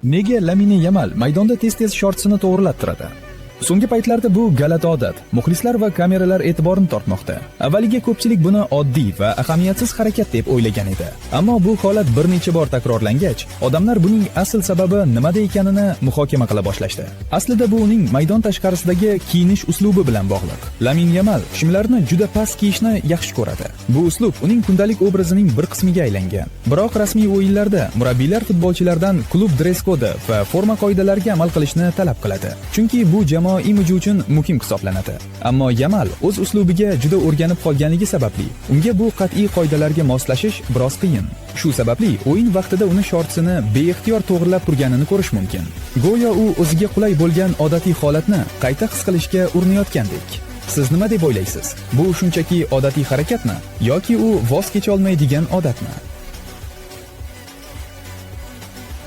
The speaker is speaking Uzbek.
Nega Lamine Yamal maydonda tez-tez shortsini to'g'rilab turadi? So'nggi paytlarda bu g'alati odat muxlislar va kameralar e'tiborini tortmoqda. Avvaliga ko'pchilik buni oddiy va ahamiyatsiz harakat deb o'ylagan edi. Ammo bu holat bir necha bor takrorlangach, odamlar buning asl sababi nimada ekanini muhokama qila boshlashdi. Aslida bu uning maydon tashqarisidagi kiyinish uslubi bilan bog'liq. Lamine Yamal shimlarni juda past kiyishni yaxshi ko'radi. Bu uslub uning kundalik obrazining bir qismiga aylangan. Biroq rasmiy o'yinlarda murabbiylar futbolchilardan klub dress-kodi va forma qoidalariga amal qilishni talab qiladi. Chunki bu imiji uchun muhim hisoblanadi. Ammo Yamal o'z uslubiga juda o'rganib qolganligi sababli unga bu qat'iy qoidalarga moslashish biroz qiyin. Shu sababli o'yin vaqtida uni shortsini beixtiyor to'g'rilab turganini ko'rish mumkin. Go'yo u o'ziga qulay bo'lgan odatiy holatni qayta his qilishga urinayotgandek. Siz nima deb o'ylaysiz? Bu shunchaki odatiy harakatmi yoki u voz kecha olmaydigan odatmi?